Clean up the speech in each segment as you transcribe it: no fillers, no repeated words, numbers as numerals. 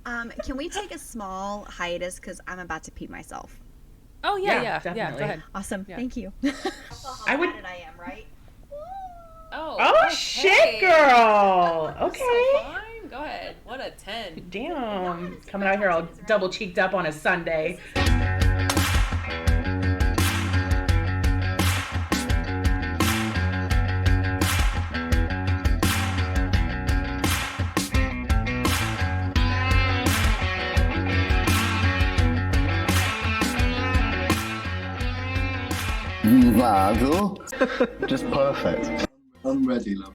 Can we take a small hiatus because I'm about to pee myself? Oh yeah, definitely. go ahead. Awesome. Yeah. Thank you. I would. I am, right? Oh, Oh okay. shit, girl. So Okay. fine. Go ahead. What a 10. Damn. Coming out here all double cheeked up on a Sunday. Vado. Just perfect. I'm ready, love.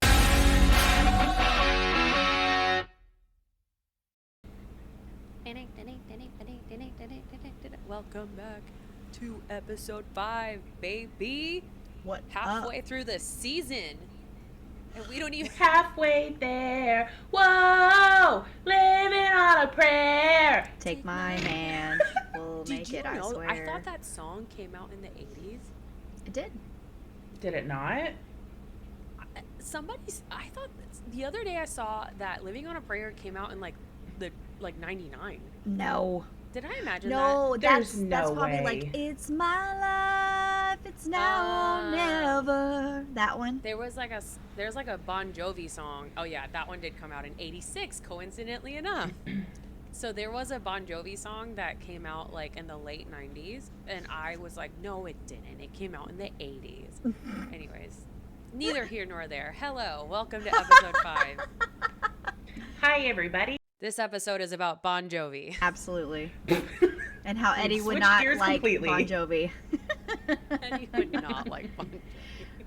Welcome back to episode 5, baby. What? Halfway through the season. And we don't even Halfway there. Whoa. Living on a prayer. Take my hand. We'll make it, I swear. I thought that song came out in the 80s. It did. Did it not? I thought the other day I saw that Living on a Prayer came out in like 99. No. Did I imagine No, that? that's no probably way. like it's my life, it's now or never. That one. There's like a Bon Jovi song. Oh yeah, that one did come out in 86, coincidentally enough. So there was a Bon Jovi song that came out like in the late 90s, and I was like, no, it didn't. It came out in the 80s. Anyways, neither here nor there. Hello, welcome to episode 5. Hi, everybody. This episode is about Bon Jovi. Absolutely. And how Eddie would Switch not gears like completely. Bon Jovi. And you would not like Bon Jovi.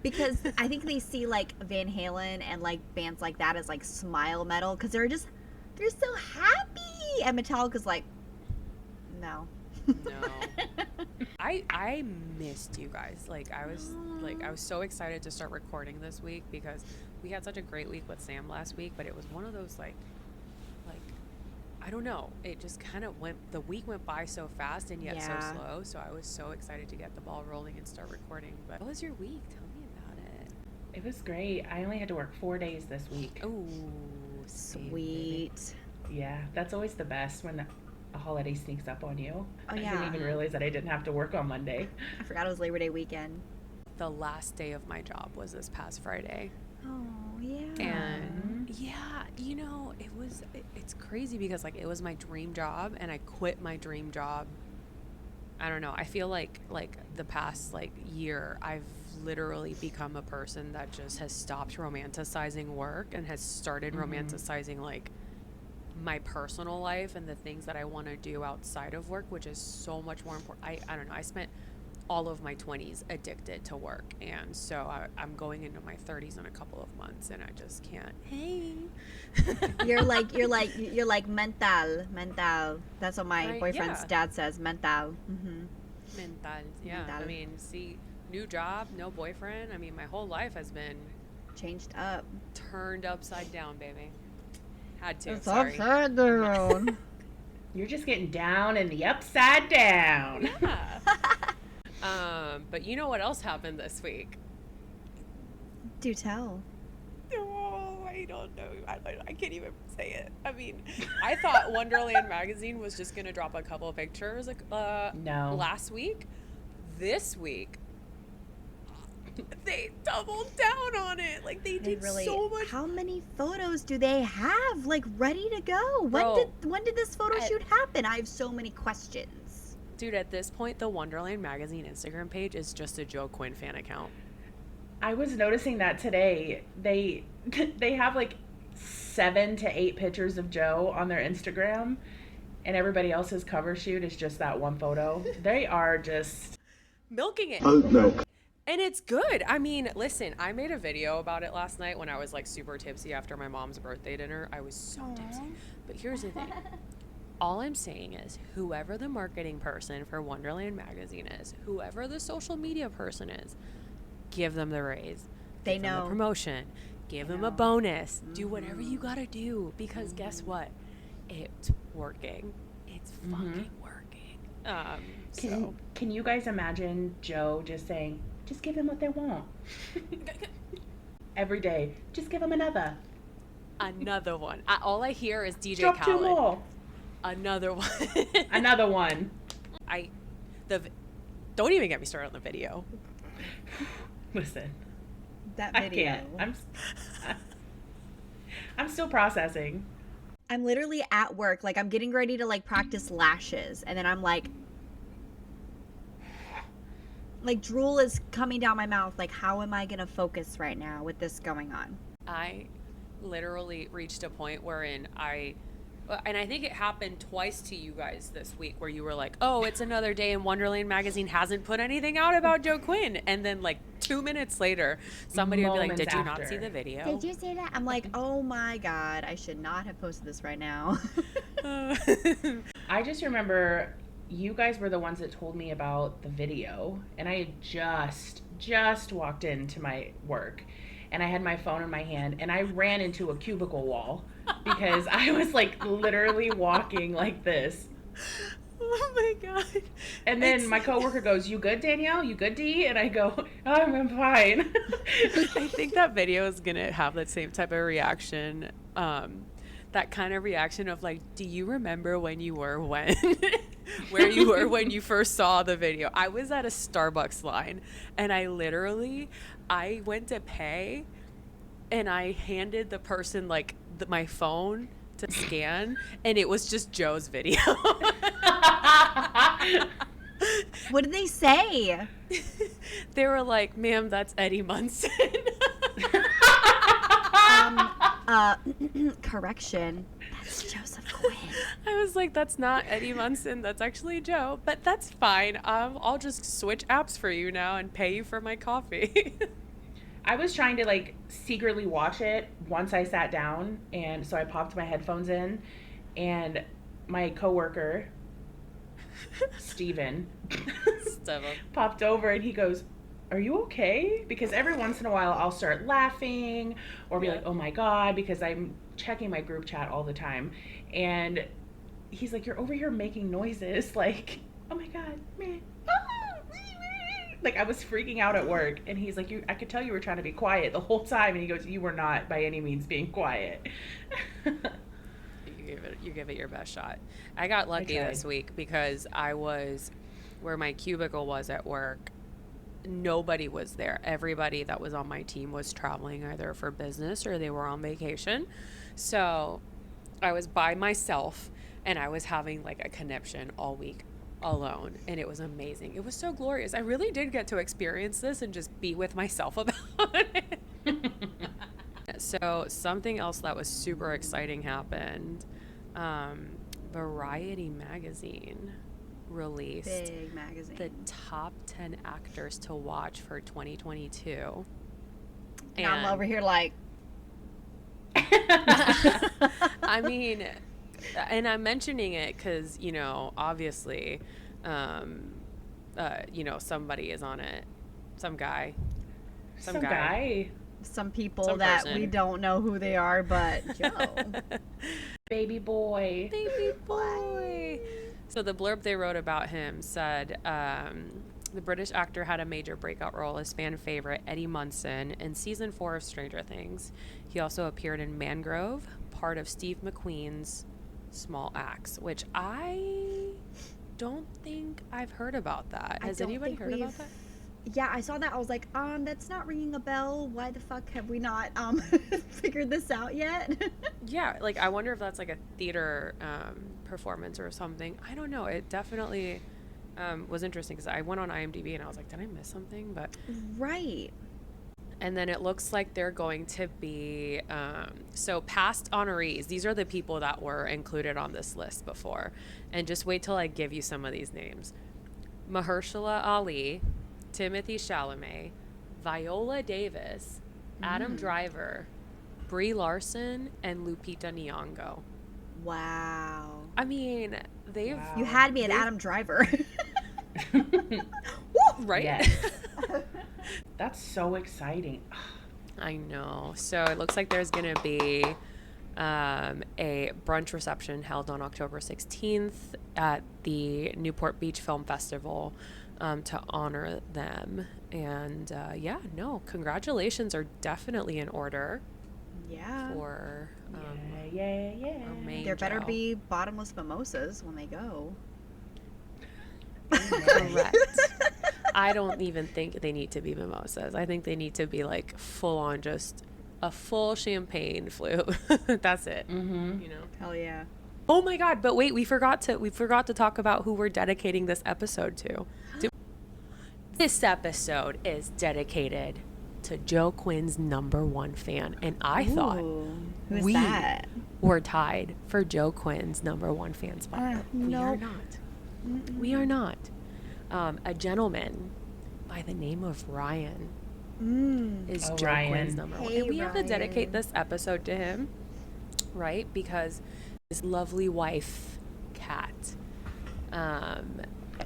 Because I think they see like Van Halen and like bands like that as like smile metal because they're so happy. And Metallica's like, no. No. I missed you guys. I was so excited to start recording this week because we had such a great week with Sam last week, but it was one of those like I don't know. It just kind of the week went by so fast and yet so slow. So I was so excited to get the ball rolling and start recording. But what was your week? Tell me about it. It was great. I only had to work 4 days this week. Oh, Sweet. Yeah, that's always the best when a holiday sneaks up on you. Oh, I yeah. didn't even realize that I didn't have to work on Monday. I forgot it was Labor Day weekend. The last day of my job was this past Friday. Oh, yeah. And yeah, it's crazy because like it was my dream job and I quit my dream job. I don't know. I feel like the past like year I've literally become a person that just has stopped romanticizing work and has started romanticizing like my personal life and the things that I want to do outside of work, which is so much more important. I don't know. I spent all of my 20s addicted to work, and so I'm going into my 30s in a couple of months and I just can't. Hey. You're like mental. That's what my boyfriend's dad says, mental. Mental. Yeah. Mental. I mean, see, new job, no boyfriend. I mean, my whole life has been Changed up. turned upside down, baby. Had to. It's Sorry. upside down. You're just getting down in the upside down. Yeah. But you know what else happened this week? Do tell. Oh, I don't know. I can't even say it. I mean, I thought Wonderland magazine was just gonna drop a couple of pictures No. last week. This week, they doubled down on it. Like they did so much. How many photos do they have like ready to go? Bro, When did this photo shoot happen? I have so many questions. Dude, at this point, the Wonderland magazine Instagram page is just a Joe Quinn fan account. I was noticing that today. They have like 7 to 8 pictures of Joe on their Instagram, and everybody else's cover shoot is just that one photo. They are just Milking it. Oat milk. And it's good. I mean, listen, I made a video about it last night when I was like super tipsy after my mom's birthday dinner. I was so tipsy. But here's the thing. All I'm saying is whoever the marketing person for Wonderland magazine is, whoever the social media person is, give them the raise. They Give them know. the promotion. Give them a bonus. Do whatever you gotta do because guess what? It's working. It's fucking working. Can you guys imagine Joe just saying, just give them what they want? Every day, just give them another Another one. All I hear is DJ Drop Khaled. 2 more. Another one. Another one. Don't even get me started on the video. Listen, That I video. can't. I'm still processing. I'm literally at work, like I'm getting ready to like practice lashes, and then I'm like drool is coming down my mouth. Like, how am I gonna focus right now with this going on? I literally reached a point wherein and I think it happened twice to you guys this week, where you were like, oh, it's another day and Wonderland magazine hasn't put anything out about Joe Quinn. And then like 2 minutes later, somebody would be like, did you not see the video? Did you see that? I'm like, oh my God, I should not have posted this right now. I just remember you guys were the ones that told me about the video, and I had just walked into my work, and I had my phone in my hand, and I ran into a cubicle wall because I was like literally walking like this. Oh my God. And then my coworker goes, "You good, Danielle? You good, Dee?" And I go, "Oh, I'm fine." I think that video is going to have that same type of reaction. That kind of reaction of like, do you remember when you were where you were when you first saw the video? I was at a Starbucks line, and I went to pay, and I handed the person like my phone to scan, and it was just Joe's video. What did they say? They were like, ma'am, that's Eddie Munson. Correction. That's Joseph Quinn. I was like, that's not Eddie Munson. That's actually Joe. But that's fine. I'll just switch apps for you now and pay you for my coffee. I was trying to like secretly watch it once I sat down, and so I popped my headphones in, and my coworker, Steven, popped over, and he goes, "Are you okay?" Because every once in a while I'll start laughing or be like, "Oh my God," because I'm checking my group chat all the time. And he's like, "You're over here making noises." Like, "Oh my God, man." Like, I was freaking out at work. And he's like, I could tell you were trying to be quiet the whole time. And he goes, "You were not by any means being quiet." You give it your best shot. I got lucky this week because I was where my cubicle was at work. Nobody was there. Everybody that was on my team was traveling either for business or they were on vacation. So I was by myself, and I was having like a conniption all week alone, and it was amazing. It was so glorious. I really did get to experience this and just be with myself about it. So something else that was super exciting happened. Variety magazine released Big magazine. the top 10 actors to watch for 2022. And I'm over here like I mean, and I'm mentioning it because, you know, obviously, you know, somebody is on it. Some guy. Some guy. some people Some that person. we don't know who they are, but Joe. Baby boy. Baby boy. So the blurb they wrote about him said, the British actor had a major breakout role as fan favorite Eddie Munson in season 4 of Stranger Things. He also appeared in Mangrove, part of Steve McQueen's Small Axe, which I don't think I've heard about that. Has anybody heard about that? Yeah, I saw that. I was like, that's not ringing a bell. Why the fuck have we not figured this out yet? Yeah, like I wonder if that's like a theater performance or something. I don't know. It definitely was interesting because I went on IMDb and I was like, did I miss something? But Right. and then it looks like they're going to be so past honorees. These are the people that were included on this list before, and just wait till I give you some of these names: Mahershala Ali, Timothy Chalamet, Viola Davis, Adam Driver, Brie Larson, and Lupita Nyong'o. Wow. I mean, they've Wow. You had me at Adam Driver. right. Yes. That's so exciting. I know. So it looks like there's going to be a brunch reception held on October 16th at the Newport Beach Film Festival to honor them. And yeah, no, congratulations are definitely in order. Yeah. for Yeah. our main There better Joe. be bottomless mimosas when they go. Correct. I don't even think they need to be mimosas. I think they need to be like full on, just a full champagne flute. That's it. Mm-hmm. You know. Hell yeah. Oh my God! But wait, we forgot to talk about who we're dedicating this episode to. This episode is dedicated to Joe Quinn's #1 fan, and I thought Who's we that? were tied for Joe Quinn's #1 fan spot. We are nope. not. We are not. A gentleman by the name of Ryan is Joe Ryan. Quinn's #1. Hey, and we have to dedicate Ryan. this episode to him, right? Because his lovely wife, Kat,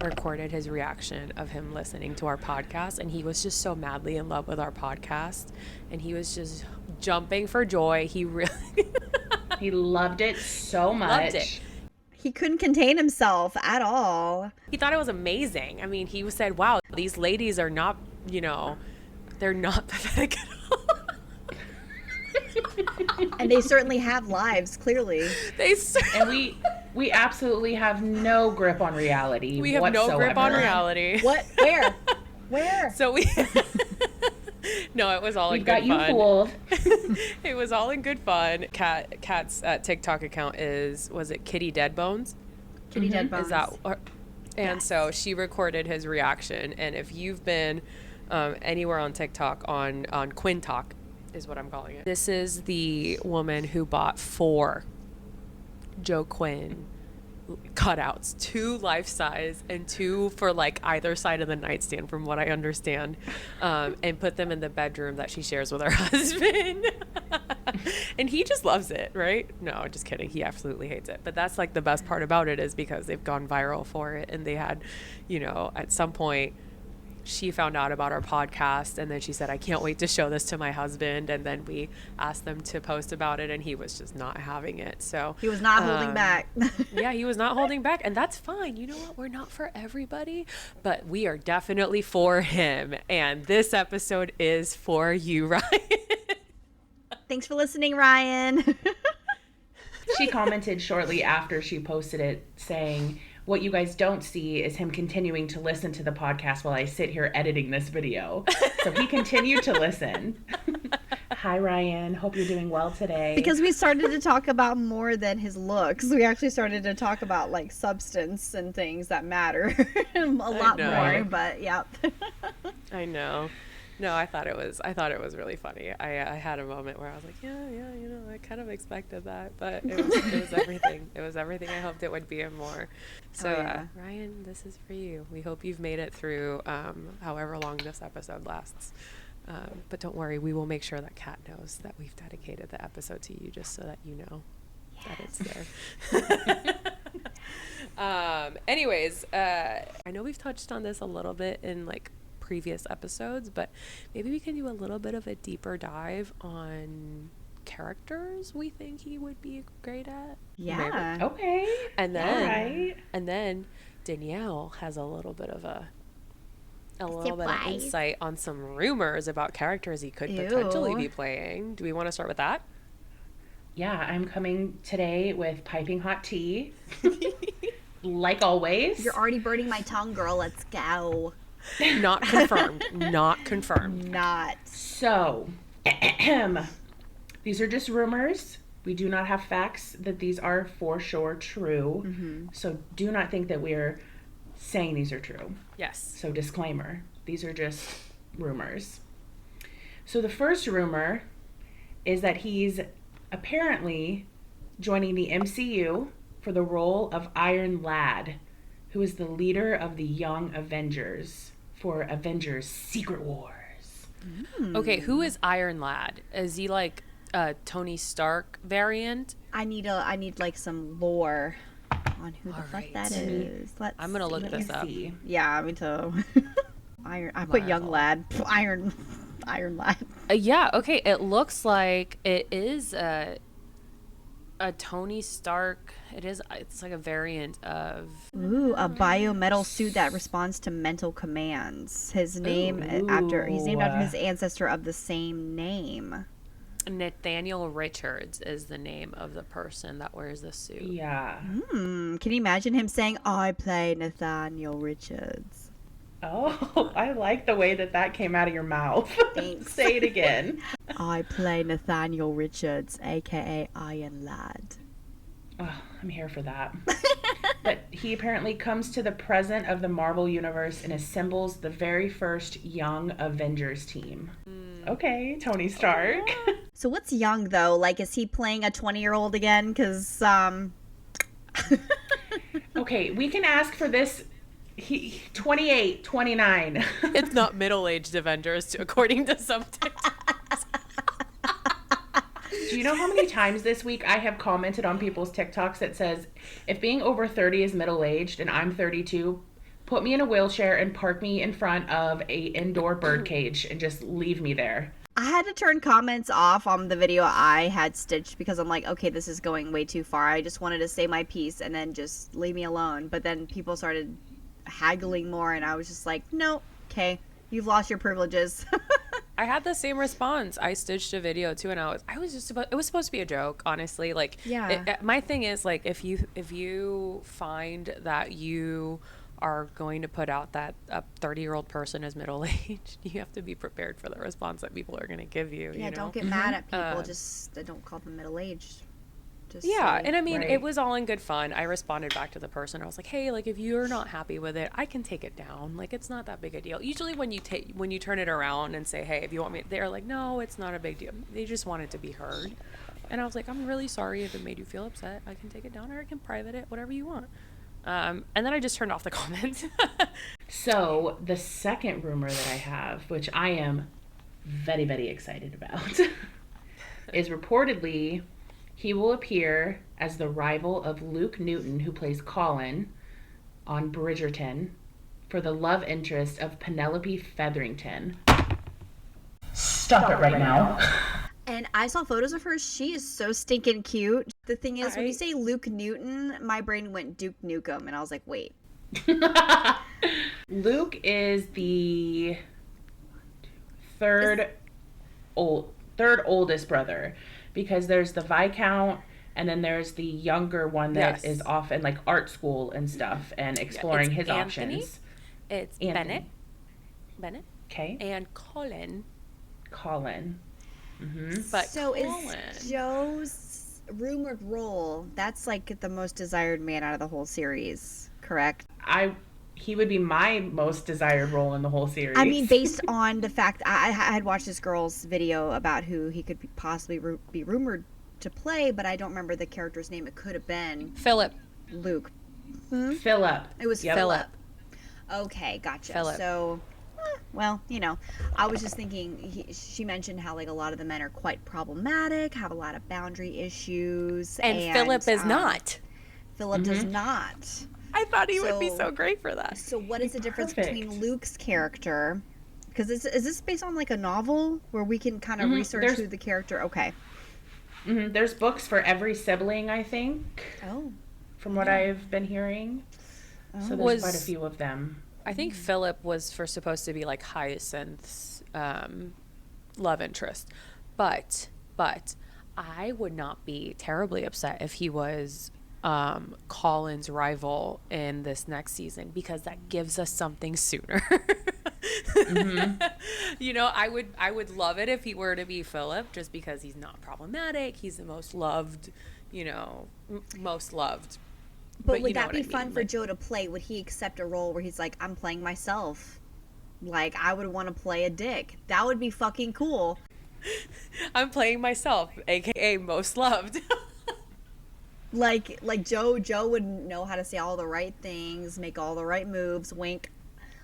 recorded his reaction of him listening to our podcast, and he was just so madly in love with our podcast, and he was just jumping for joy. He really He loved it so much. loved it. He couldn't contain himself at all. He thought it was amazing. I mean, he said, wow, these ladies are not, they're not pathetic at all. And they certainly have lives, clearly. And we absolutely have no grip on reality. We have no grip on whatsoever. reality. What? Where? So we no, it was all We've in got good you fun. fooled. It was all in good fun. Kat's TikTok account was it Kitty Deadbones? Kitty Dead Bones. Is that and so she recorded his reaction, and if you've been anywhere on TikTok on Quinn Talk is what I'm calling it. This is the woman who bought 4 Joe Quinn cutouts, 2 life size and 2 for like either side of the nightstand, from what I understand, and put them in the bedroom that she shares with her husband. And he just loves it, right? No, just kidding. He absolutely hates it. But that's like the best part about it, is because they've gone viral for it, and they had, at some point she found out about our podcast, and then she said, I can't wait to show this to my husband. And then we asked them to post about it, and he was just not having it. So He was not holding back. yeah, he was not holding back, and that's fine. You know what? We're not for everybody, but we are definitely for him. And this episode is for you, Ryan. Thanks for listening, Ryan. She commented shortly after she posted it saying, what you guys don't see is him continuing to listen to the podcast while I sit here editing this video. So he continued to listen. Hi, Ryan. Hope you're doing well today. Because we started to talk about more than his looks. We actually started to talk about like substance and things that matter a lot know. more. Right. But yep. I know. No, I thought it was really funny. I had a moment where I was like, yeah, I kind of expected that, but it was everything. It was everything I hoped it would be and more. So, yeah. Ryan, this is for you. We hope you've made it through however long this episode lasts. But don't worry, we will make sure that Kat knows that we've dedicated the episode to you, just so that you know that it's there. Anyways, I know we've touched on this a little bit in like previous episodes, but maybe we can do a little bit of a deeper dive on characters we think he would be great at. Yeah. Okay. And then All right. and then Danielle has a little bit of Surprise. insight on some rumors about characters he could Ew. potentially be playing. Do we want to start with that? Yeah, I'm coming today with piping hot tea. Like always. You're already burning my tongue, girl. Let's go. Not confirmed. Not confirmed. Not. So, these are just rumors. We do not have facts that these are for sure true. Mm-hmm. So do not think that we're saying these are true. Yes. So disclaimer, these are just rumors. So the first rumor is that he's apparently joining the MCU for the role of Iron Lad, who is the leader of the Young Avengers for Avengers Secret Wars. Okay, who is Iron Lad? Is he like a Tony Stark variant? I need like some lore on who the fuck Alright. that is. Let's I'm gonna look see. this up. See. Yeah, me too. Iron. I put young Marvel. lad. Iron lad. Yeah, okay. It looks like it is a Tony Stark. It's like a variant of. Ooh, a biometal suit that responds to mental commands. His name he's named after his ancestor of the same name. Nathaniel Richards is the name of the person that wears the suit. Yeah. Can you imagine him saying, "I play Nathaniel Richards"? Oh, I like the way that came out of your mouth. Thanks. Say it again. I play Nathaniel Richards, aka Iron Lad. Oh, I'm here for that. But he apparently comes to the present of the Marvel Universe and assembles the very first young Avengers team. Okay, Tony Stark. So what's young though? Like, is he playing a 20-year-old again? Because Okay, we can ask for this. 28, 29. It's not middle-aged Avengers, according to some TikToks. Do you know how many times this week I have commented on people's TikToks that says, if being over 30 is middle-aged and I'm 32, put me in a wheelchair and park me in front of a indoor bird cage and just leave me there. I had to turn comments off on the video I had stitched because I'm like, okay, this is going way too far. I just wanted to say my piece and then just leave me alone. But then people started haggling more and I was just like, no, okay, you've lost your privileges. I had the same response. I stitched a video too, and it was supposed to be a joke, honestly. Like, yeah. My thing is, like, if you find that you are going to put out that a 30-year-old person is middle-aged, you have to be prepared for the response that people are going to give you. Yeah, you know? don't get mad at people. Just don't call them middle-aged. Yeah, and I mean, right. It was all in good fun. I responded back to the person. I was like, hey, like, if you're not happy with it, I can take it down. Like, it's not that big a deal. Usually when you turn it around and say, hey, if you want me, they're like, no, it's not a big deal. They just want it to be heard. And I was like, I'm really sorry if it made you feel upset. I can take it down or I can private it, whatever you want. And then I just turned off the comments. So the second rumor that I have, which I am very, very excited about, is reportedly he will appear as the rival of Luke Newton, who plays Colin on Bridgerton, for the love interest of Penelope Featherington. Stop it right now. And I saw photos of her. She is so stinking cute. The thing is, when you say Luke Newton, my brain went Duke Nukem, and I was like, wait. Luke is the third oldest brother, because there's the Viscount and then there's the younger one that is off in like art school and stuff and exploring his Anthony. options. It's Anthony. Bennett. Okay. And Colin. Mm-hmm. But so Colin. is Joe's rumored role, that's like the most desired man out of the whole series, correct? He would be my most desired role in the whole series. I mean, based on the fact I had watched this girl's video about who he could possibly be rumored to play, but I don't remember the character's name. It could have been Philip. Luke. Philip. It was Philip. Okay, gotcha. Philip. So, well, you know, I was just thinking, she mentioned how like a lot of the men are quite problematic, have a lot of boundary issues. And Philip is not. Philip does not. I thought he would be so great for that. So what is the difference between Luke's character? Because is this based on like a novel where we can kind of research who the character? Okay. There's books for every sibling, I think. Oh. From what I've been hearing. So there's quite a few of them. I think Philip was supposed to be like Hyacinth's love interest. But I would not be terribly upset if he was Colin's rival in this next season, because that gives us something sooner. You know, I would love it if he were to be Philip, just because he's not problematic. He's the most loved, you know, most loved. But would that be fun for Joe to play? Would he accept a role where he's like, I'm playing myself? Like, I would want to play a dick. That would be fucking cool. I'm playing myself, aka most loved. Like Joe would know how to say all the right things, make all the right moves, wink,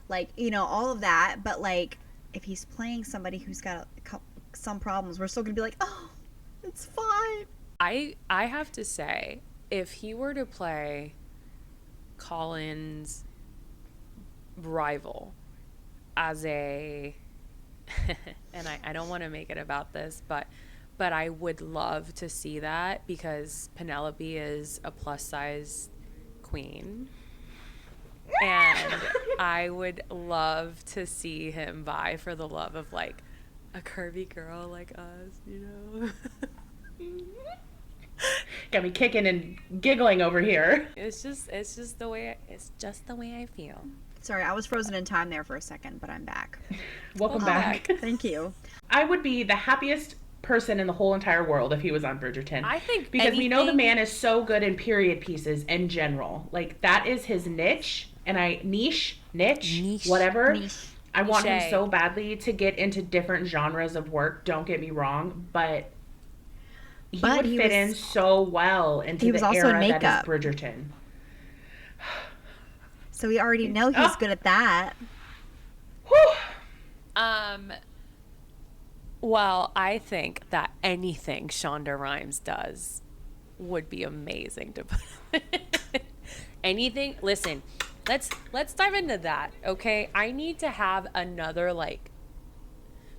like, you know, all of that. But like, if he's playing somebody who's got some problems, we're still gonna be like, oh, it's fine. I have to say, if he were to play Colin's rival as a and I don't want to make it about this, but I would love to see that, because Penelope is a plus size queen. And I would love to see him vie for the love of like a curvy girl like us, you know. Got me kicking and giggling over here. It's just the way I feel. Sorry, I was frozen in time there for a second, but I'm back. Welcome back. Thank you. I would be the happiest person in the whole entire world if he was on Bridgerton. I think because we know the man is so good in period pieces in general. Like, that is his niche, and niche, whatever. Niche. I want him so badly to get into different genres of work. Don't get me wrong, but he would fit in so well into the era that is Bridgerton. So we already know he's good at that. Well, I think that anything Shonda Rhimes does would be amazing to put. Anything. Listen, let's dive into that, okay? I need to have another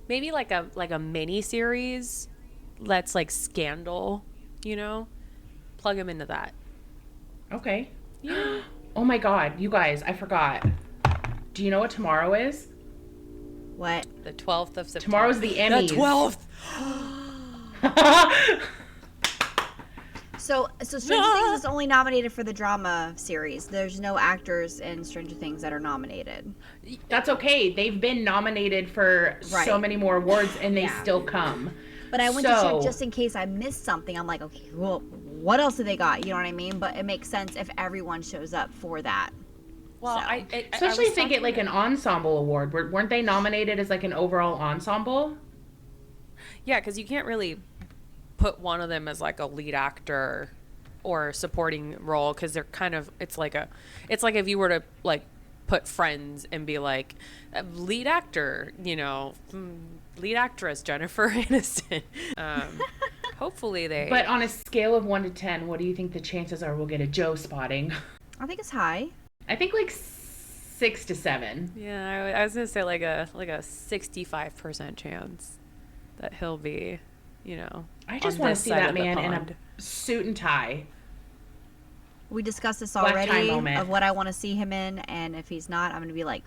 maybe like a mini series that's like Scandal, you know? Plug him into that. Okay. Yeah. Oh my God, you guys, I forgot. Do you know what tomorrow is? What? The 12th of September. Tomorrow's the Emmys. The 12th. So Stranger Things is only nominated for the drama series. There's no actors in Stranger Things that are nominated. That's okay. They've been nominated for so many more awards, and they still come. But I went to check just in case I missed something. I'm like, okay, well, what else do they got? You know what I mean? But it makes sense if everyone shows up for that. Well, so. Especially if they get like an ensemble award. Weren't they nominated as like an overall ensemble? Yeah, because you can't really put one of them as like a lead actor or supporting role, because they're kind of, it's like if you were to like put Friends and be like lead actor, you know, lead actress Jennifer Aniston. Hopefully they. But on a scale of 1 to 10, what do you think the chances are we'll get a Joe spotting? I think it's high. I think like 6 to 7. Yeah, I was gonna say like a 65% chance that he'll be, you know. I just want to see that man in a suit and tie. We discussed this already of what I want to see him in, and if he's not, I'm going to be like,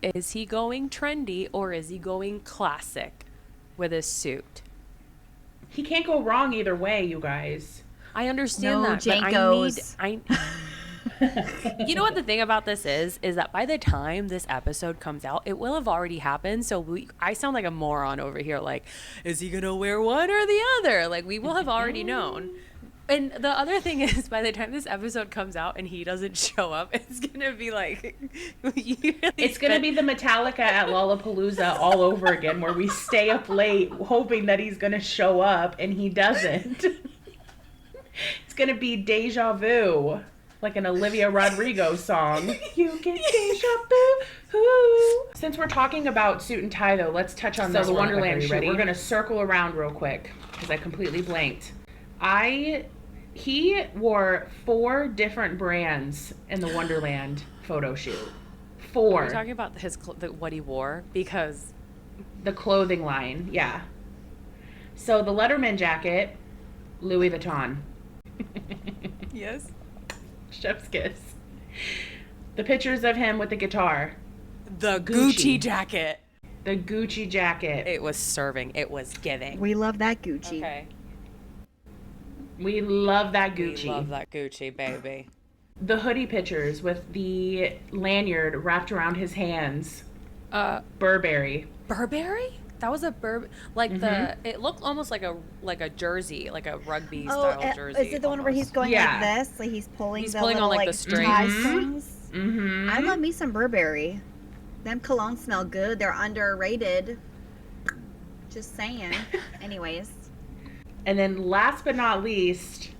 is he going trendy or is he going classic with his suit? He can't go wrong either way, you guys. I understand that, Jankos. but you know what the thing about this is that by the time this episode comes out, it will have already happened. So I sound like a moron over here. Like, is he going to wear one or the other? Like, we will have already known. And the other thing is, by the time this episode comes out and he doesn't show up, it's going to be like... it's going to be the Metallica at Lollapalooza all over again, where we stay up late hoping that he's going to show up and he doesn't. It's going to be Deja Vu, like an Olivia Rodrigo song. You get deja vu. Since we're talking about suit and tie, though, let's touch on the Wonderland shoot. We're going to circle around real quick because I completely blanked. He wore 4 different brands in the Wonderland photo shoot. 4. Are you talking about what he wore? Because the clothing line, yeah. So the Letterman jacket, Louis Vuitton. Yes. Chef's kiss. The pictures of him with the guitar. The Gucci jacket. The Gucci jacket. It was serving. It was giving. We love that Gucci. Okay. We love that Gucci. We love that Gucci, baby. The hoodie pictures with the lanyard wrapped around his hands. Burberry. Burberry? That was a it looked almost like a jersey, like a rugby style jersey. Is it the one where he's going like this? Like he's pulling on like the strings. Tie strings? Mm-hmm. I love me some Burberry. Them colognes smell good. They're underrated. Just saying. Anyways. And then last but not least,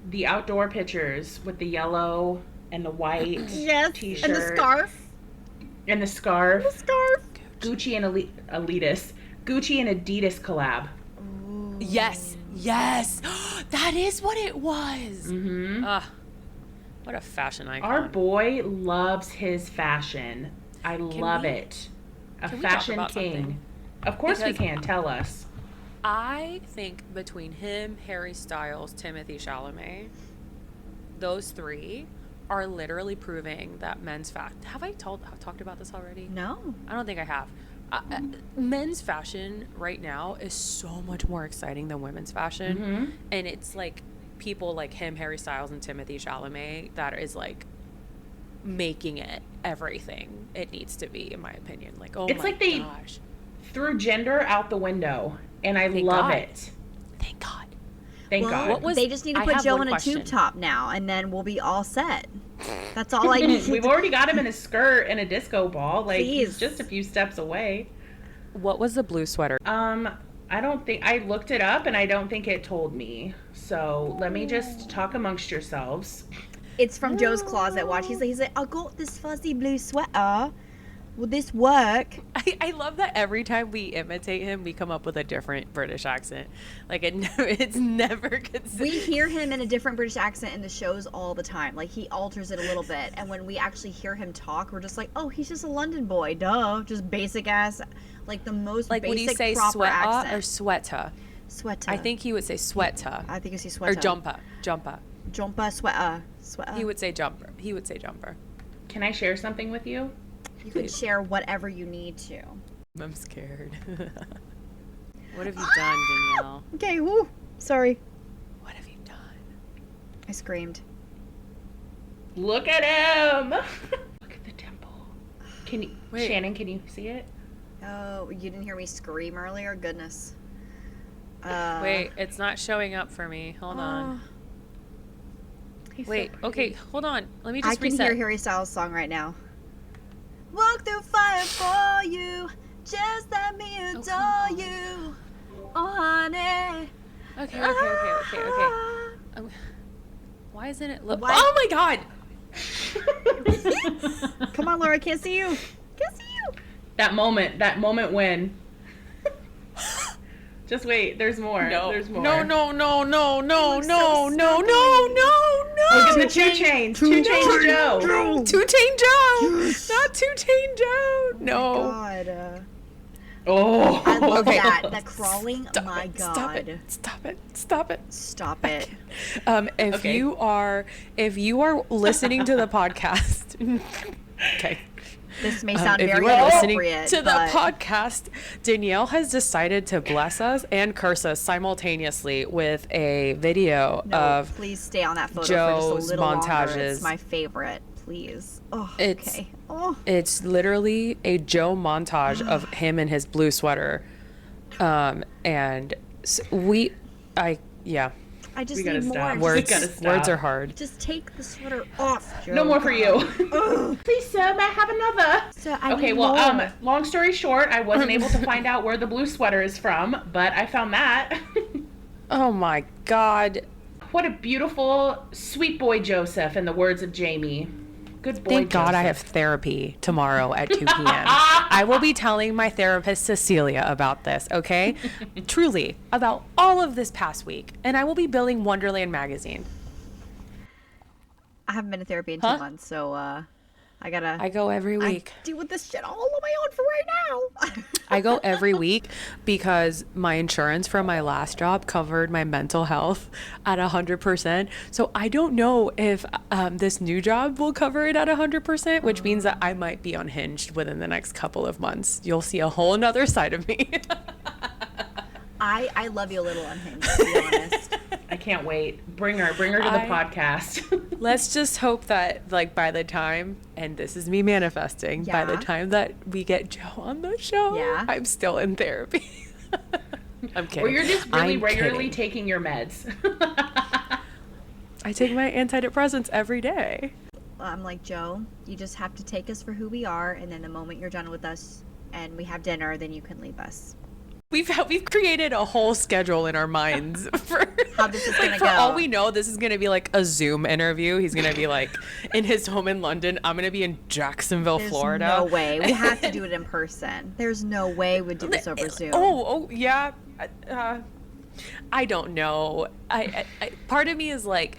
the outdoor pictures with the yellow and the white t-shirt. And the scarf. And the scarf. The scarf. Gucci and Adidas. Gucci and Adidas collab. Ooh. Yes. That is what it was. Mm-hmm. What a fashion icon. Our boy loves his fashion. I love it. A fashion king. Of course we can. Tell us. I think between him, Harry Styles, Timothée Chalamet, those 3 are literally proving that men's fashion. Have I talked about this already? No. I don't think I have. men's fashion right now is so much more exciting than women's fashion, and it's like people like him, Harry Styles, and Timothée Chalamet that is like making it everything it needs to be, in my opinion. Like, oh, it's my like they gosh, threw gender out the window, and I Thank love God. it. Thank God. Thank Well, God. What was- they just need to I put have Joe one in a question. tube top now, and then we'll be all set. That's all I need. We've already got him in a skirt and a disco ball. Like, Please. he's just a few steps away. What was the blue sweater? I don't think I looked it up, and I don't think it told me. So let me just talk amongst yourselves. It's from Joe's closet. Watch. He's like, I got this fuzzy blue sweater. Will this work? I love that every time we imitate him, we come up with a different British accent. Like, it's never consistent. We hear him in a different British accent in the shows all the time. Like, he alters it a little bit. And when we actually hear him talk, we're just like, oh, he's just a London boy. Duh. Just basic ass, like the most Like, basic, would he say proper sweater accent. or sweater? Sweater. I think he would say sweater. I think it's Or sweater. jumper. Jumper, sweater. Sweater. He would say jumper. Can I share something with you? You can share whatever you need to. I'm scared. What have you done, Danielle? Okay, woo. Sorry. What have you done? I screamed. Look at him! Look at the temple. Can you, Wait. Shannon, can you see it? Oh, you didn't hear me scream earlier? Goodness. Wait, it's not showing up for me. Hold on. He's so Wait, pretty. okay, hold on. Let me I just can reset. hear Harry Styles' song right now. Walk through fire for you. Just let me adore come on. you. Oh, honey. Okay. Why isn't it look? Why- Oh my God! Come on, Laura. I can't see you. Can't see you. That moment when. Just wait, there's more. There's more. No. looks so Look at the 2 Chains. 2 Chains Joe. Two-Chain Joe! Not Two-Chain Joe! No. God. Oh. I love Okay. that. The crawling. Stop My it. God. Stop it. Stop it. If Okay. you are listening to the podcast, okay. This may sound If very you are listening inappropriate, to the but podcast, Danielle has decided to bless us and curse us simultaneously with a video no, of please stay on that photo for Joe's just a little longer. montages. It's my favorite. Please. Oh, It's- okay. Oh. It's literally a Joe montage of him in his blue sweater. And yeah, I just We gotta need more. stop. Just- Words. gotta words stop. are hard. Just take the sweater off, Joe. No more for you. Please, sir, may I have another? So I Okay, need well, more. long story short, I wasn't able to find out where the blue sweater is from, but I found that. Oh my God. What a beautiful, sweet boy Joseph, in the words of Jamie. Good boy, Thank God I have Joseph. therapy tomorrow at 2 p.m. I will be telling my therapist, Cecilia, about this, okay? Truly, about all of this past week. And I will be billing Wonderland magazine. I haven't been to therapy in 2 months, so I gotta I go every week. deal with this shit all on my own for right now. I go every week because my insurance from my last job covered my mental health at 100%. So I don't know if this new job will cover it at 100%, which means that I might be unhinged within the next couple of months. You'll see a whole nother side of me. I love you a little unhinged, to be honest. I can't wait. Bring her to the podcast. Let's just hope that, like, by the time, and this is me manifesting, by the Yeah. time that we get Joe on the show, Yeah. I'm still in therapy. I'm kidding. Or you're just really I'm regularly kidding. taking your meds. I take my antidepressants every day. I'm like, Joe, you just have to take us for who we are, and then the moment you're done with us and we have dinner, then you can leave us. We've created a whole schedule in our minds for How this is gonna for go. all we know, this is gonna be like a Zoom interview. He's gonna be like in his home in London. I'm gonna be in Jacksonville, There's Florida. no way. We have to do it in person. There's no way we'd do this over Zoom. Oh yeah. I don't know. I part of me is like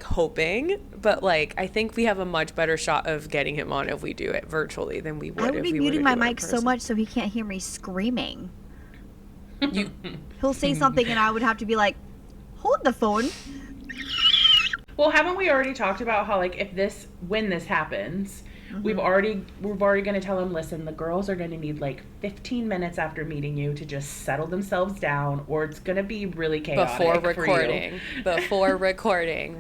hoping, but like I think we have a much better shot of getting him on if we do it virtually than we would. I if would be we were to muting my do it in mic so person. much so he can't hear me screaming. You, He'll say something and I would have to be like, hold the phone. Well, haven't we already talked about how, like, when this happens, We're already going to tell him, listen, the girls are going to need like 15 minutes after meeting you to just settle themselves down, or it's going to be really chaotic before recording.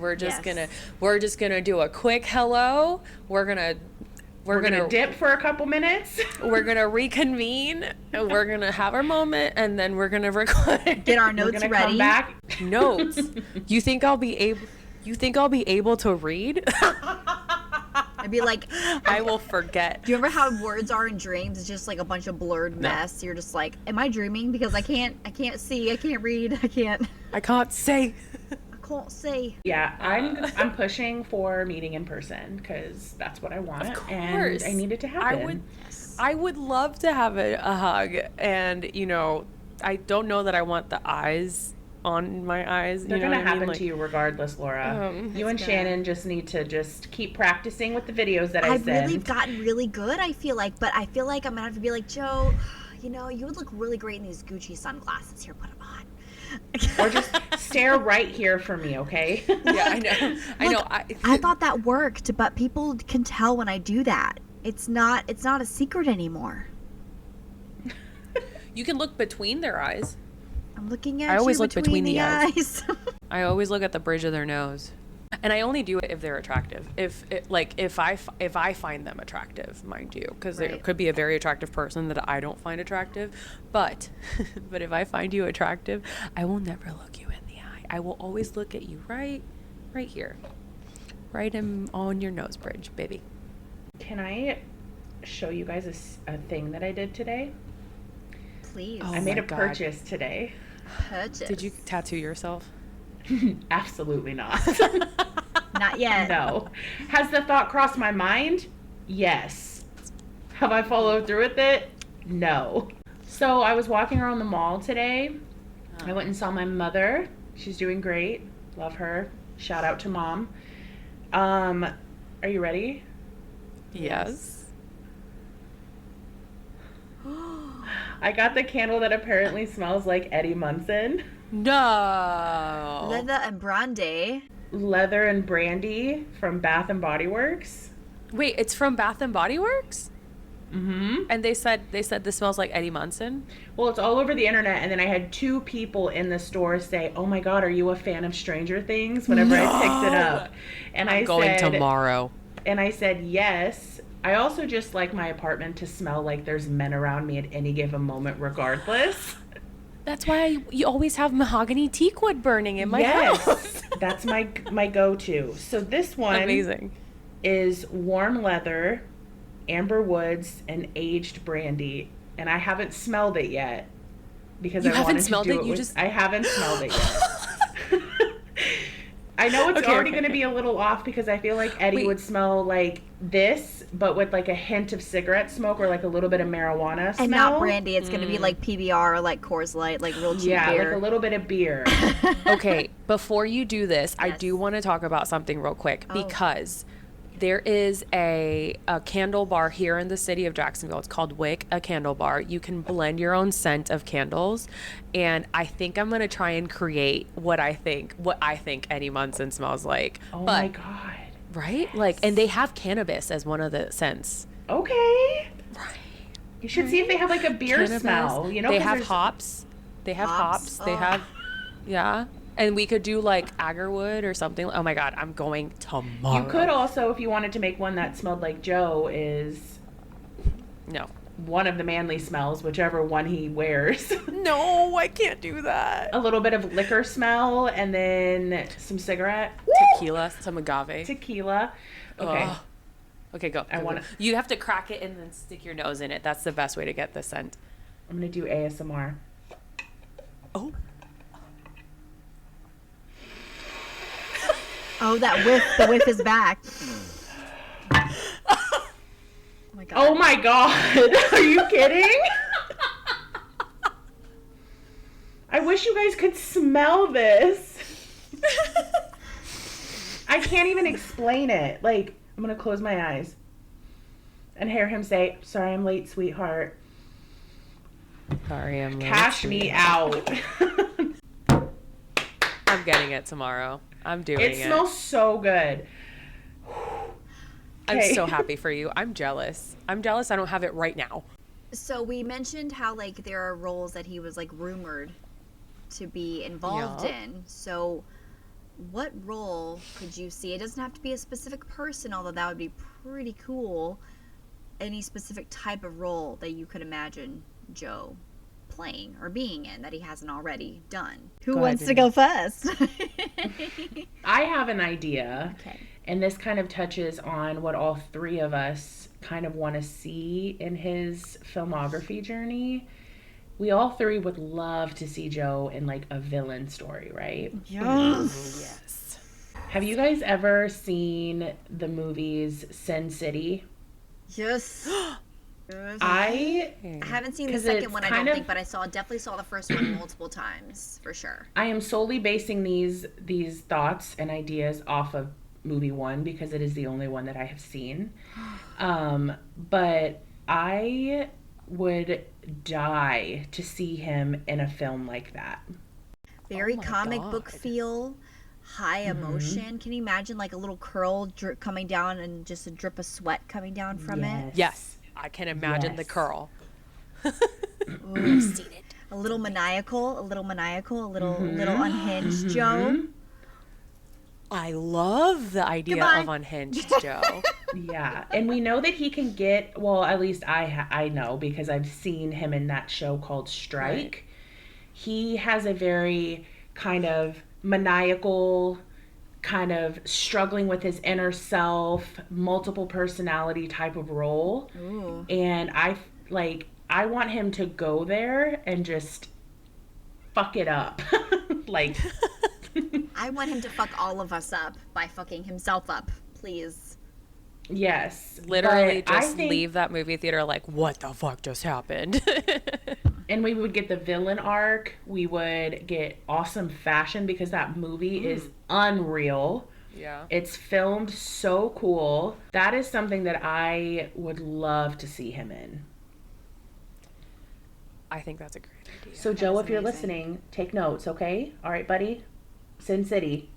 We're just gonna do a quick hello. We're gonna dip for a couple minutes. We're gonna reconvene. We're gonna have our moment, and then we're gonna record. Get our notes ready. Come back. Notes. You think I'll be able to read? I'd be like, I will forget. Do you remember how words are in dreams? It's just like a bunch of blurred mess. You're just like, am I dreaming? Because I can't see, I can't read, I can't say. I can't say. Yeah, I'm pushing for meeting in person because that's what I want, and I need it to happen. I would love to have a hug, and I don't know that I want the eyes on my eyes. They're gonna happen to you regardless, Laura. You and Shannon just need to keep practicing with the videos that I send. I've really gotten really good, I feel like, but I feel like I'm gonna have to be like, Joe, you would look really great in these Gucci sunglasses. Here, put them on. Or just stare right here for me, okay? Yeah, I know. I know. I thought that worked, but people can tell when I do that. It's not a secret anymore. You can look between their eyes. I'm looking at I always look between the eyes. I always look at the bridge of their nose. And I only do it if they're attractive. If I find them attractive, mind you, because there could be a very attractive person that I don't find attractive, but if I find you attractive, I will never look you in the eye. I will always look at you right here, right on your nose bridge, baby. Can I show you guys a thing that I did today? Please. I made a purchase today. Did you tattoo yourself? Absolutely not. Not yet. No. Has the thought crossed my mind? Yes. Have I followed through with it? No. So I was walking around the mall today. I went and saw my mother. She's doing great. Love her. Shout out to Mom. Are you ready? Yes. I got the candle that apparently smells like Eddie Munson. No. Leather and brandy. Leather and Brandy from Bath and Body Works. Wait, it's from Bath and Body Works? Mm-hmm. And they said this smells like Eddie Munson? Well, it's all over the internet, and then I had 2 people in the store say, "Oh my God, are you a fan of Stranger Things?" Whenever I picked it up. And I'm going tomorrow. And I said, yes. I also just like my apartment to smell like there's men around me at any given moment regardless. That's why you always have mahogany teak wood burning in my house. That's my go-to. So this one amazing is warm leather, amber woods, and aged brandy. And I haven't smelled it yet because I haven't smelled it. I haven't smelled it yet. I know it's already going to be a little off because I feel like Eddie would smell like this, but with like a hint of cigarette smoke or like a little bit of marijuana smell. And not brandy. It's going to be like PBR or like Coors Light, like real cheap beer. Yeah, like a little bit of beer. Okay, before you do this, I do want to talk about something real quick because there is a candle bar here in the city of Jacksonville. It's called Wick, a candle bar. You can blend your own scent of candles, and I think I'm gonna try and create what I think Eddie Munson smells like. My God! Right? Like, and they have cannabis as one of the scents. Okay. Right. You should see if they have like a beer smell. You know, they have hops. They have hops. They have, And we could do like agarwood or something. Oh my God, I'm going tomorrow. You could also, if you wanted to make one that smelled like Joe, is one of the manly smells, whichever one he wears. No, I can't do that. A little bit of liquor smell and then some cigarette. Tequila, some agave. Tequila. Okay. Okay, go. You have to crack it and then stick your nose in it. That's the best way to get the scent. I'm going to do ASMR. Oh. Oh, that whiff. The whiff is back. Oh my God. Oh my God. Are you kidding? I wish you guys could smell this. I can't even explain it. Like, I'm going to close my eyes and hear him say, "Sorry, I'm late, sweetheart. Sorry, I'm late. Cash me out." I'm getting it tomorrow. I'm doing it. It smells so good. I'm Okay. so happy for you. I'm jealous. I don't have it right now. So we mentioned how like there are roles that he was like rumored to be involved Yeah. in. So what role could you see? It doesn't have to be a specific person, although that would be pretty cool. Any specific type of role that you could imagine Joe playing or being in that he hasn't already done. Who Go wants ahead, to go first? I have an idea. Okay. And this kind of touches on what all three of us kind of want to see in his filmography journey. We all three would love to see Joe in like a villain story, right? Yes. Have you guys ever seen the movies Sin City? Yes. Yes. I haven't seen the 'cause second it's one, I kind don't of- think, but I definitely saw the first one multiple times for sure. I am solely basing these thoughts and ideas off of movie one because it is the only one that I have seen. But I would die to see him in a film like that. Very my comic book God. feel, high emotion. Can you imagine like a little curl coming down and just a drip of sweat coming down from it? Yes. I can imagine the Yes. curl. Ooh, seen it. A little maniacal, a little unhinged Joe. I love the idea Goodbye. of unhinged Joe. Yeah, and we know that he can get, well, at least I know because I've seen him in that show called Strike. Right. He has a very kind of maniacal, kind of struggling with his inner self, multiple personality type of role. Ooh. And I want him to go there and just fuck it up. Like, I want him to fuck all of us up by fucking himself up, please. yes. Literally but I just think- leave that movie theater like, what the fuck just happened? And we would get the villain arc. We would get awesome fashion because that movie is unreal. Yeah. It's filmed so cool. That is something that I would love to see him in. I think that's a great idea. So, Joe, if you're amazing. listening, take notes, okay? All right, buddy? Sin City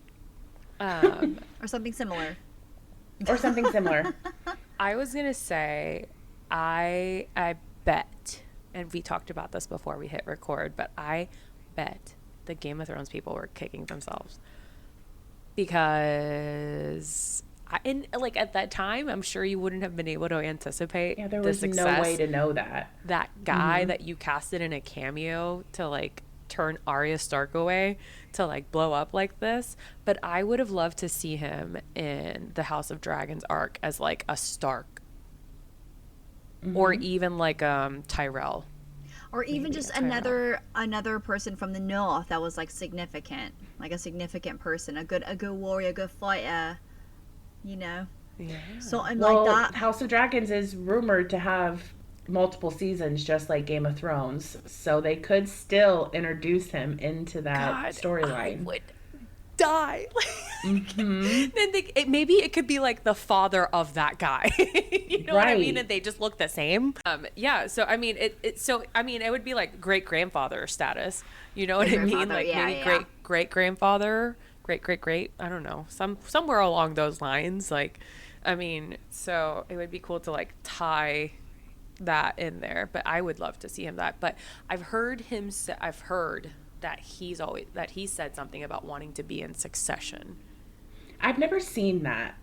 Or something similar. or something similar. I was gonna say, I bet, and we talked about this before we hit record, but I bet the Game of Thrones people were kicking themselves because, like at that time, I'm sure you wouldn't have been able to anticipate Yeah, there the was success no way to know that. that guy that you casted in a cameo to like turn Arya Stark away to like blow up like this. But I would have loved to see him in the House of Dragons arc as like a Stark or even like Tyrell. Or even Maybe just a Tyrell. another person from the north that was like significant, like a significant person, a good warrior, a good fighter, you know, Yeah. something Well, like that. House of Dragons is rumored to have multiple seasons just like Game of Thrones. So they could still introduce him into that I storyline. would die. Then maybe it could be like the father of that guy. You know what I mean? Right. And they just look the same. Yeah. So I mean, it would be like great grandfather status. You know what I mean? Great-grandfather, Like yeah, maybe yeah. great grandfather, great. I don't know. Somewhere along those lines. Like, I mean, so it would be cool to like tie that in there. But I would love to see him that. But I've heard that he said something about wanting to be in Succession. I've never seen that.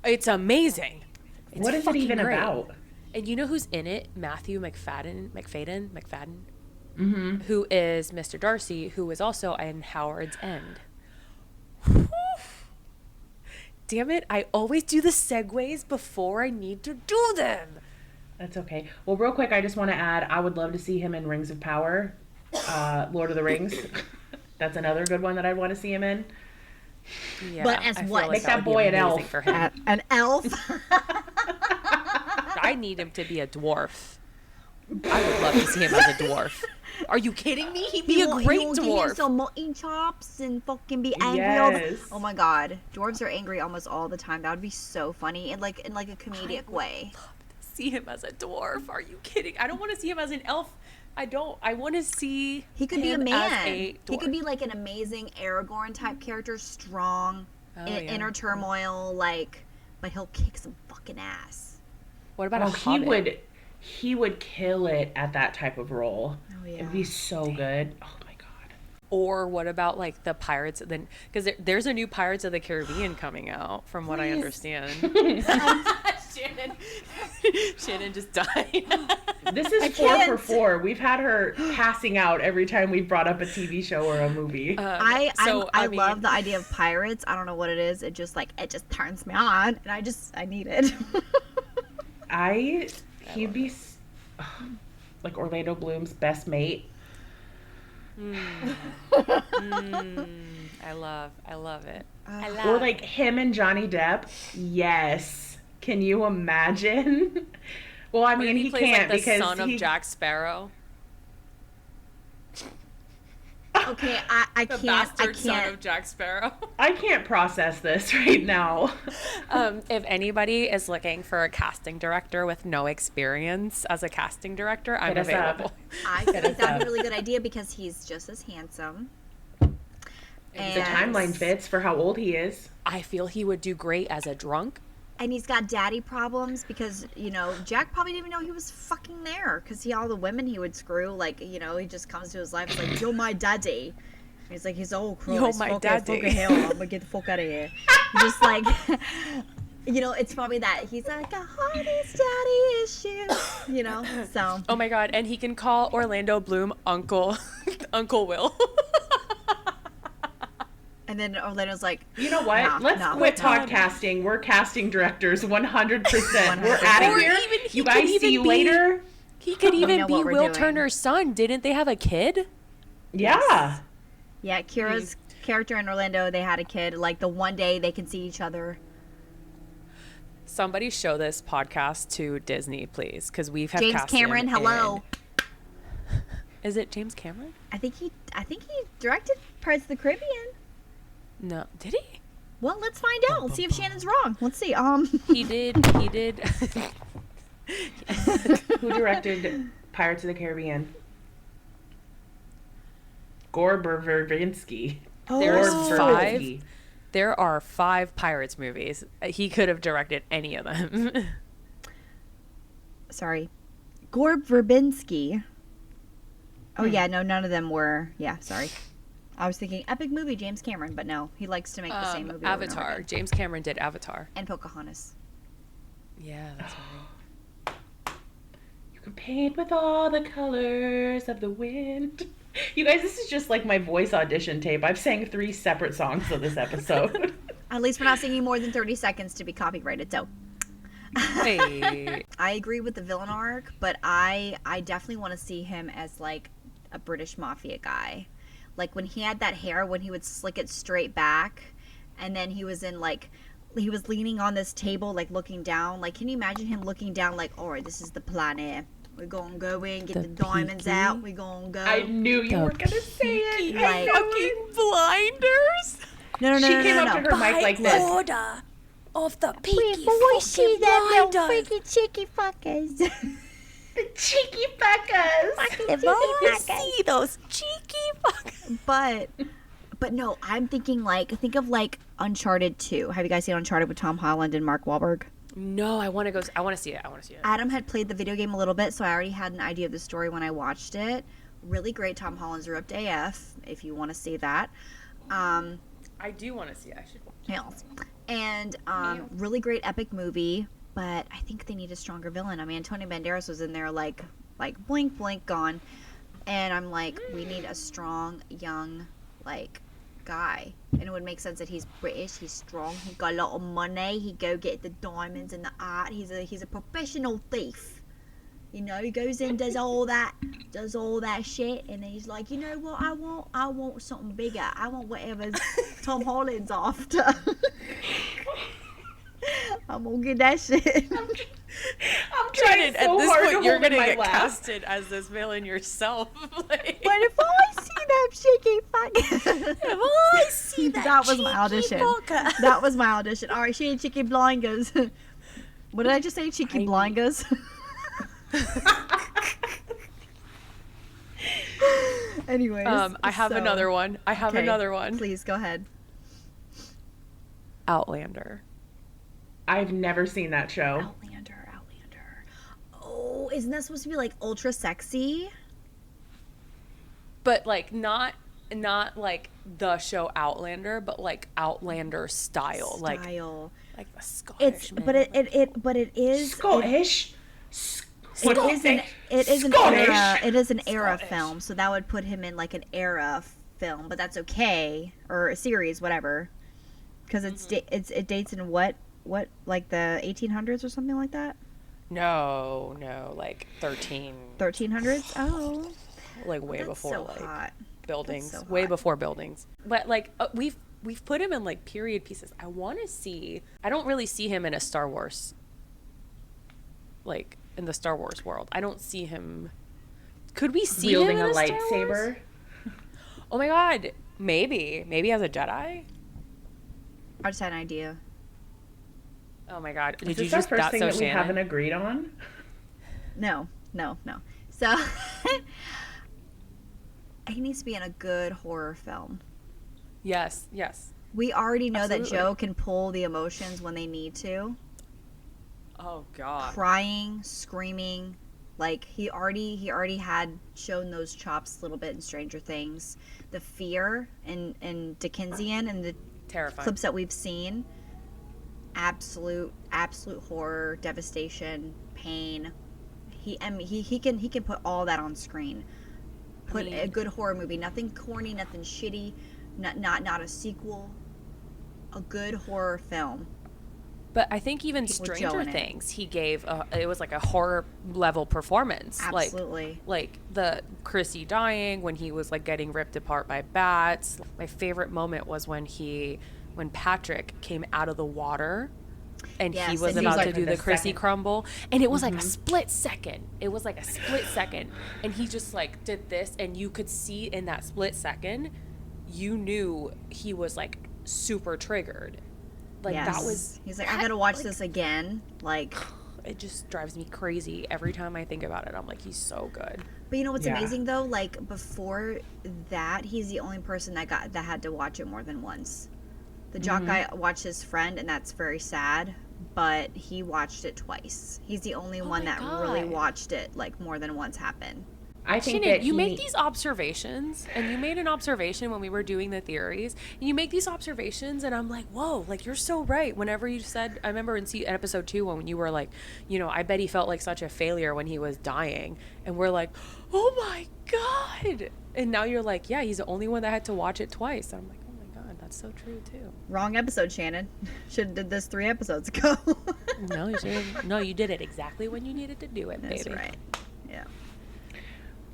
It's amazing. It's What is it fucking even great. about? And you know who's in it? Matthew McFadden, who is Mr. Darcy, who is also in Howard's End. Whew. Damn it, I always do the segues before I need to do them. That's okay. Well, real quick, I just want to add, I would love to see him in Rings of Power, Lord of the Rings. That's another good one that I'd want to see him in. Yeah, But as I feel what? Make that that would be boy an amazing elf. for him. An elf. I need him to be a dwarf. I would love to see him as a dwarf. Are you kidding me? He'd be a great Give him dwarf. some mutton chops and fucking be angry all the. Yes. Oh my god, dwarves are angry almost all the time. That would be so funny in like a comedic way. See him as a dwarf. Are you kidding? I don't want to see him as an elf. I don't. I want to see He could be a him man. as a He dwarf. could be like an amazing Aragorn type character, strong, Oh, yeah. inner turmoil, like but he'll kick some fucking ass. What about Oh, a Hobbit? he would kill it at that type of role. Oh, yeah. It'd be so good. Oh my god. Or what about like the Pirates? Then because there's a new Pirates of the Caribbean coming out, from what I understand. Shannon just died. This is 4 for 4. We've had her passing out every time we've brought up a TV show or a movie. I mean, love the idea of pirates. I don't know what it is. It just turns me on, and I need it. He'd be like Orlando Bloom's best mate. I love it. Or like him and Johnny Depp. Yes. Can you imagine? Well, I mean, he plays can't like the because son of Jack Sparrow. Okay, I The can't. bastard son of Jack Sparrow. I can't process this right now. If anybody is looking for a casting director with no experience as a casting director, I'm Hit us up. available. I think that'd be a really good idea because he's just as handsome. The timeline fits for how old he is. I feel he would do great as a drunk. And he's got daddy problems because, Jack probably didn't even know he was fucking there because all the women he would screw, like, he just comes to his life, it's like, you're my daddy. And he's like, he's old, Christ, You're my daddy. fucking hell, I'm gonna get the fuck out of here. Just like, it's probably that. He's like, a hardest daddy issues, so. Oh my God. And he can call Orlando Bloom Uncle Will. And then Orlando's like, You know what? Nah, Let's nah, quit nah. podcasting. We're casting directors 100%. We're out of Or here. even he You could guys even see you be- later. He could even know be what we're Will doing. Turner's son. Didn't they have a kid? Yeah. yeah, Kira's character in Orlando, they had a kid. Like, the one day they can see each other. Somebody show this podcast to Disney, please, because we've had James cast him Cameron, hello. Is it James Cameron? I think he directed Pirates of the Caribbean. No, did he? Well, let's find out. Let's see if Shannon's wrong. Let's see. He did. He did. Who directed Pirates of the Caribbean? Gore Verbinski. There's Oh. 5. There are 5 Pirates movies. He could have directed any of them. Sorry. Gorb Verbinski. Oh, yeah, no, none of them were. Yeah, sorry. I was thinking epic movie, James Cameron, but no. He likes to make the same movie over and over Avatar. again. James Cameron did Avatar. And Pocahontas. Yeah, that's right. You can paint with all the colors of the wind. You guys, this is just like my voice audition tape. I've sang 3 separate songs of this episode. At least we're not singing more than 30 seconds to be copyrighted, so. Hey. I agree with the villain arc, but I definitely want to see him as, like, a British mafia guy. Like, when he had that hair, when he would slick it straight back, and then he was in, like, he was leaning on this table, like, looking down. Like, can you imagine him looking down, like, all right, this is the plan here. We're gonna go in, get the diamonds peaky. out. We're gonna go. I knew you were going to say it. I Like- know Fucking blinders. No, She came up to her mic like this. Order of the Peaky Before we see fucking them little blinders. freaky chicky fuckers. The cheeky fuckers. If I see those cheeky fuckers. But no, I'm thinking think of like Uncharted 2. Have you guys seen Uncharted with Tom Holland and Mark Wahlberg? No, I want to go. I want to see it. Adam had played the video game a little bit, so I already had an idea of the story when I watched it. Really great. Tom Holland's ripped AF, if you want to see that. I do want to see it. I should watch it. Yes. And really great epic movie, but I think they need a stronger villain. I mean, Antonio Banderas was in there like blink, blink, gone. And I'm like, we need a strong, young, guy. And it would make sense that he's British, he's strong, he got a lot of money, he go get the diamonds and the art. He's a professional thief. He goes in, does all that shit, and then he's like, you know what, I want something bigger. I want whatever Tom Holland's after. I'm gonna get that shit. I'm trying At so this hard point, to you're hold in gonna my get laugh. casted as this villain yourself. Like, But if I see that cheeky fucker, if I see that was my audition. That was my audition. All right, she ain't cheeky blinders. What did I just say? Cheeky blinders. Anyways, I have another one. Okay, please go ahead. Outlander. I've never seen that show. Outlander. Oh, isn't that supposed to be like ultra sexy? But like not like the show Outlander, but like Outlander style. Like the Scottish It's man. but it is Scottish. it is an Scottish. era. It is an era Scottish. film, so that would put him in like an era film, but that's okay, or a series, whatever, because it dates in what like the 1800s or something like that. No, like 1300s. Oh, like way that's before so like hot. buildings, That's so way hot. before buildings. But like we've put him in like period pieces. I want to see. I don't really see him in a Star Wars. Like in the Star Wars world, I don't see him. Could we see Wielding him in a Star lightsaber. Wars? Oh my god, maybe as a Jedi. I just had an idea. Oh my god, Is did this you our just first that thing so that we Shannon? haven't agreed on? No. So he needs to be in a good horror film. Yes. We already know that Absolutely. Joe can pull the emotions when they need to. Oh god. Crying, screaming, like he already had shown those chops a little bit in Stranger Things. The fear in Dickensian and the Terrifying. clips that we've seen, absolute horror, devastation, pain. He can put all that on screen. Put a good horror movie, nothing corny, nothing shitty, not a sequel. A good horror film. But I think even With Joe Stranger in it. Things, he gave it was like a horror level performance. Absolutely. Like the Chrissy dying when he was like getting ripped apart by bats. My favorite moment was when Patrick came out of the water and Yes, he was and about like to do the the Chrissy second- crumble, and it was like a split second. It was like a split second, and he just like did this, and you could see in that split second, you knew he was like super triggered. Like Yes. that was. He's like, I gotta watch this again. Like, It just drives me crazy every time I think about it. I'm like, he's so good. but you know what's Yeah. amazing though? Like before that, he's the only person that had to watch it more than once. The jock guy watched his friend, and that's very sad. But he watched it twice. He's the only one my that really God. watched it like more than once happen. I think Shannon, that you make these observations, and you made an observation when we were doing the theories, and you make these observations, and I'm like, whoa, like you're so right. Whenever you said, I remember in episode 2 when you were like, I bet he felt like such a failure when he was dying, and we're like, oh my god, and now you're like, yeah, he's the only one that had to watch it twice. And I'm like, oh my god, that's so true too. Wrong episode, Shannon. Should have did this 3 episodes ago. No, you should. No, you did it exactly when you needed to do it, That's baby. right. Yeah.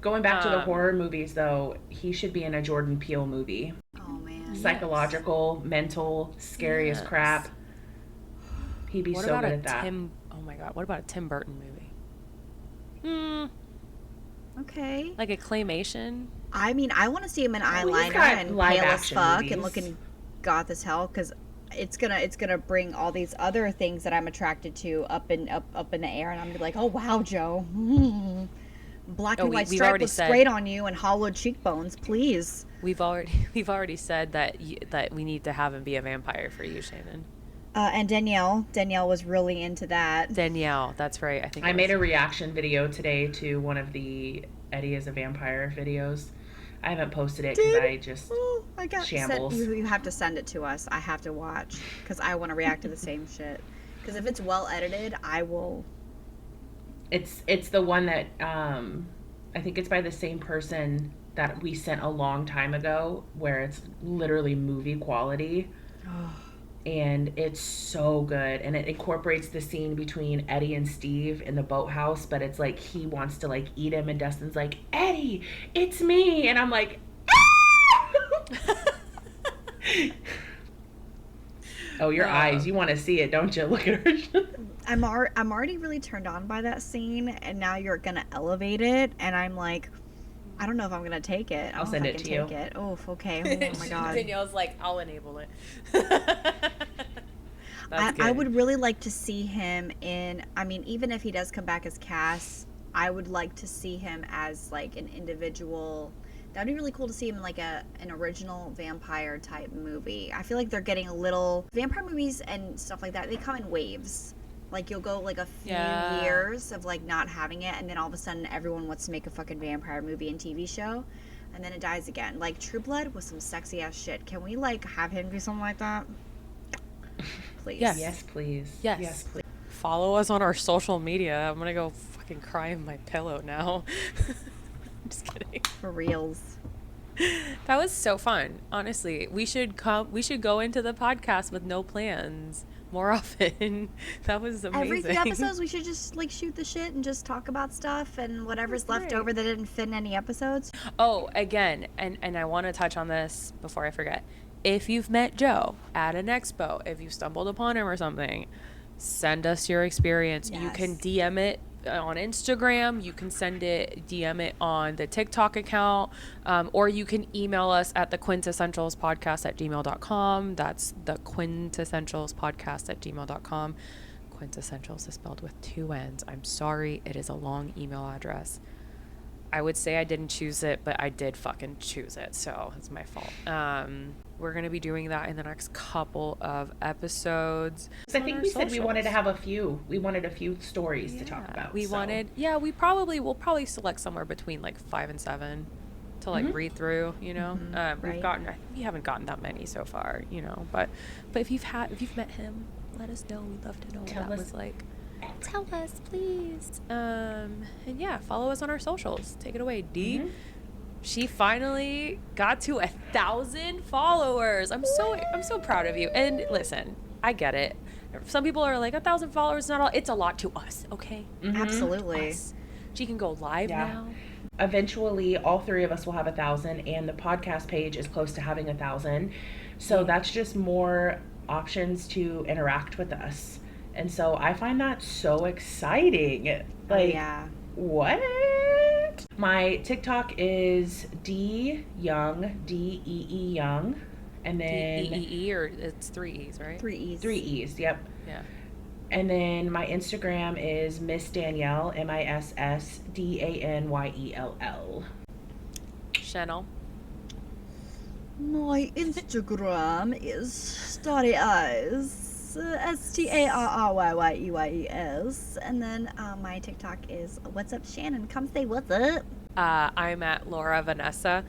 Going back to the horror movies, though, he should be in a Jordan Peele movie. Oh man. Psychological, mental, scary as Yes. crap. He'd be What so about good a at that. Oh my god, what about a Tim Burton movie? Okay. Like a claymation? I mean, I want to see him in he's eyeliner got and live pale as action fuck movies. and looking goth as hell, because it's gonna bring all these other things that I'm attracted to up in the air, and I'm gonna be like, oh wow, Joe, black and white we've stripe already looks said- great on you, and hollowed cheekbones, please. We've already said that that we need to have him be a vampire for you, Shannon. And Danielle was really into that. Danielle, that's right. I think I it made was- a reaction video today to one of the Eddie is a Vampire videos. I haven't posted it because I just Oh, I got shambles. you have to send it to us. I have to watch because I want to react to the same shit. Because if it's well edited, I will. It's the one that I think it's by the same person that we sent a long time ago, where it's literally movie quality. And it's so good, and it incorporates the scene between Eddie and Steve in the boathouse, but it's like he wants to like eat him, and Dustin's like, Eddie, it's me, and I'm like, ah! Oh, your eyes, you want to see it, don't you? Look at her. I'm already really turned on by that scene, and now you're gonna elevate it, and I'm like, I don't know if I'm gonna take it. I'll send it to you. Take it. Oh, okay. Oh my god. Danielle's like, I'll enable it. I would really like to see him in. I mean, even if he does come back as Cass, I would like to see him as like an individual That'd be really cool to see him in like an original vampire type movie. I feel like they're getting a little vampire movies and stuff like that. They come in waves. Like you'll go like a few years of like not having it, and then all of a sudden everyone wants to make a fucking vampire movie and TV show, and then it dies again. Like True Blood was some sexy ass shit. Can we like have him do something like that? Please. Yes, please. Yes. Please. Follow us on our social media. I'm gonna go fucking cry in my pillow now. I'm just kidding. For reals. That was so fun. Honestly, we should go into the podcast with no plans more often. That was amazing. Every few episodes we should just like shoot the shit and just talk about stuff and whatever's left over that didn't fit in any episodes. Oh, again, and I want to touch on this before I forget. If you've met Joe at an expo, if you stumbled upon him or something, send us your experience. Yes. You can DM it on Instagram, you can DM it on the TikTok account, or you can email us at the Quinn-tessentials podcast at gmail.com. That's the Quinn-tessentials podcast at gmail.com. Quinn-tessentials is spelled with 2 N's. I'm sorry, it is a long email address. I would say I didn't choose it, but I did fucking choose it, so it's my fault. We're going to be doing that in the next couple of episodes. I think we said we wanted to have a few. We wanted a few stories to talk about. We'll probably select somewhere between like 5 and 7 to like read through, you know. We haven't gotten that many so far, you know, but if you've met him, let us know. We'd love to know what that was like. Tell us, please. And yeah, follow us on our socials. Take it away, D. She finally got to 1,000 followers. I'm so proud of you. And listen, I get it. Some people are like 1,000 followers is not all. It's a lot to us, okay? Absolutely. She can go live now. Eventually, all 3 of us will have 1,000, and the podcast page is close to having 1,000. So that's just more options to interact with us. And so I find that so exciting. Like, what? My TikTok is D Young, D-E-E Young. And then... D-E-E, or it's 3 E's, right? 3 E's. 3 E's, yep. Yeah. And then my Instagram is Miss Danielle, MISSDANYELL. Chanel. My Instagram is Starry Eyes. STARRYYEYES, and then my TikTok is What's Up Shannon. Come say what's up. I'm at Laura Vanessa.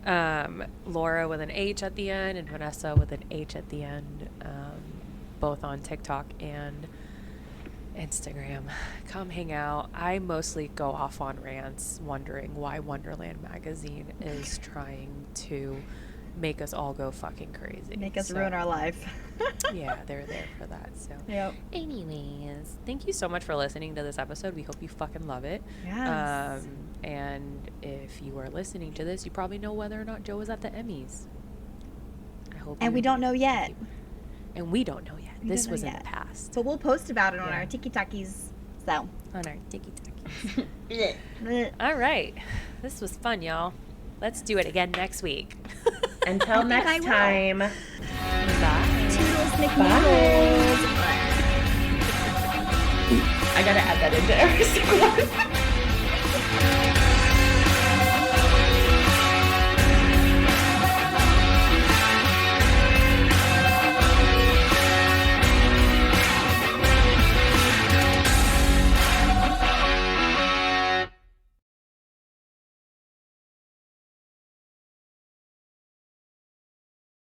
Laura with an H at the end and Vanessa with an H at the end. Both on TikTok and Instagram. Come hang out. I mostly go off on rants wondering why Wonderland magazine is trying to make us all go fucking crazy. Make us ruin our life. Yeah, they're there for that. So, yep. Anyways, thank you so much for listening to this episode. We hope you fucking love it. Yes. And if you are listening to this, you probably know whether or not Joe was at the Emmys. I hope. And we don't know yet. And we don't know yet. This was in the past. But we'll post about it on our Tiki-Takis. So. On our Tiki-Takis. All right. This was fun, y'all. Let's do it again next week. Until next time. Bye. Toodles, Bye. I gotta add that into every single one.